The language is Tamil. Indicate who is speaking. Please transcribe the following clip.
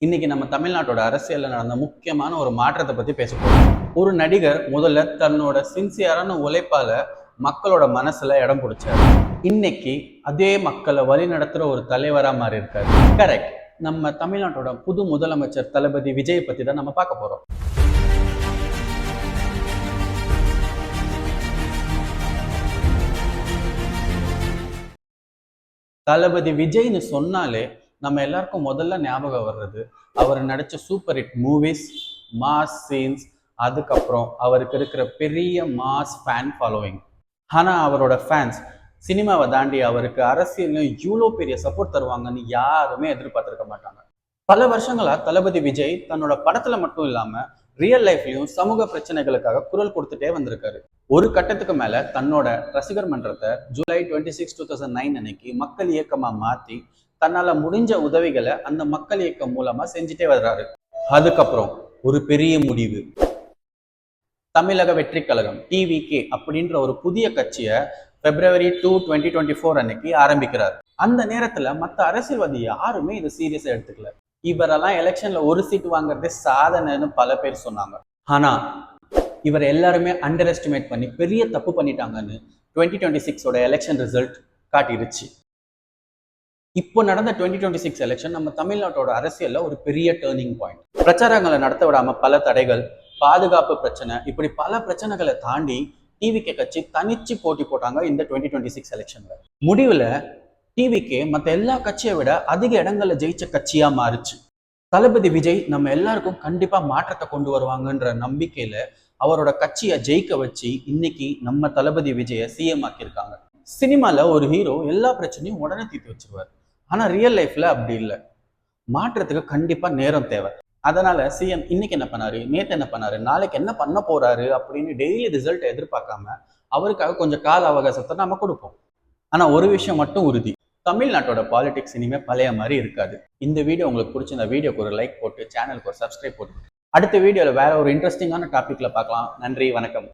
Speaker 1: இன்னைக்கு நம்ம தமிழ்நாட்டோட அரசியல்ல நடந்த முக்கியமான ஒரு மாற்றத்தை பத்தி பேச போறோம். ஒரு நடிகர் முதல்ல தன்னோட சின்சியரான உழைப்பால மக்களோட மனசுல இடம் பிடிச்சாரு. இன்னைக்கு அதே மக்களை வழி நடத்துற ஒரு தலைவரா மாறி இருக்காரு. கரெக்ட். நம்ம தமிழ்நாட்டோட புது முதலமைச்சர் தளபதி விஜய் பத்தி தான் நம்ம பார்க்க போறோம். தளபதி விஜய்னு சொன்னாலே நம்ம எல்லாருக்கும் முதல்ல ஞாபகம் வர்றது அவர் நடிச்ச super hit movies, mass scenes, அதுக்கப்புறம் அவருக்கு இருக்கிற பெரிய மாஸ் ஃபேன் ஃபாலோவிங். ஆனால் அவரோட ஃபேன்ஸ் சினிமாவை தாண்டி அவருக்கு அரசியலையும் இவ்வளோ பெரிய சப்போர்ட் தருவாங்கன்னு யாருமே எதிர்பார்த்திருக்க மாட்டாங்க. பல வருஷங்களா தளபதி விஜய் தன்னோட படத்துல மட்டும் இல்லாம ரியல் லைஃப்லயும் சமூக பிரச்சனைகளுக்காக குரல் கொடுத்துட்டே வந்திருக்காரு. ஒரு கட்டத்துக்கு மேல தன்னோட ரசிகர் மன்றத்தை ஜூலை 26, 2009 அன்னைக்கு மக்கள் இயக்கமா மாத்தி தன்னால முடிஞ்ச உதவிகளை அந்த மக்கள் இயக்கம் மூலமா செஞ்சுட்டே வர்றாரு. அதுக்கப்புறம் ஒரு பெரிய முடிவு. தமிழக வெற்றி கழகம் டிவிகே அப்படின்ற ஒரு புதிய கட்சியை February 2, 2024 அன்னைக்கு ஆரம்பிக்கிறார். அந்த நேரத்துல மற்ற அரசியல்வாதி யாருமே இதை சீரியஸா எடுத்துக்கல. இவரெல்லாம் எலெக்ஷன்ல ஒரு சீட் வாங்குறதே சாதனைன்னு பல பேர் சொன்னாங்க. ஆனா இவர் எல்லாருமே அண்டர் எஸ்டிமேட் பண்ணி பெரிய தப்பு பண்ணிட்டாங்கன்னு 2026 எலெக்ஷன் ரிசல்ட் காட்டிருச்சு. இப்போ நடந்த 2026 எலெக்ஷன் நம்ம தமிழ்நாட்டோட அரசியல்ல ஒரு பெரிய டேர்னிங் பாயிண்ட். பிரச்சாரங்களை நடத்த விடாம பல தடைகள், பாதுகாப்பு பிரச்சனை, இப்படி பல பிரச்சனைகளை தாண்டி டிவிகே கட்சி தனிச்சு போட்டி போட்டாங்க இந்த 2026 எலெக்ஷன்ல. முடிவுல டிவிகே மற்ற எல்லா கட்சியை விட அதிக இடங்கள்ல ஜெயிச்ச கட்சியா மாறுச்சு. தளபதி விஜய் நம்ம எல்லாருக்கும் கண்டிப்பா மாற்றத்தை கொண்டு வருவாங்கன்ற நம்பிக்கையில அவரோட கட்சியை ஜெயிக்க வச்சு இன்னைக்கு நம்ம தளபதி விஜய சிஎம் ஆக்கியிருக்காங்க. சினிமால ஒரு ஹீரோ எல்லா பிரச்சனையும் உடனே தீர்த்து வச்சிருவார். ஆனா ரியல் லைஃப்ல அப்படி இல்லை. மாற்றத்துக்கு கண்டிப்பா நேரம் தேவை. அதனால சிஎம் இன்னைக்கு என்ன பண்ணாரு, நேத்து என்ன பண்ணாரு, நாளைக்கு என்ன பண்ண போறாரு அப்படின்னு டெய்லி ரிசல்ட் எதிர்பார்க்காம அவருக்காக கொஞ்சம் கால அவகாசத்தை நம்ம கொடுப்போம். ஆனா ஒரு விஷயம் மட்டும் உறுதி, தமிழ்நாட்டோட பாலிடிக்ஸ் இனிமே பழைய மாதிரி இருக்காது. இந்த வீடியோ உங்களுக்கு பிடிச்சிருந்த வீடியோக்கு ஒரு லைக் போட்டு சேனலுக்கு ஒரு சப்ஸ்கிரைப் போட்டு அடுத்த வீடியோல வேற ஒரு இன்ட்ரெஸ்டிங்கான டாபிக்ல பார்க்கலாம். நன்றி, வணக்கம்.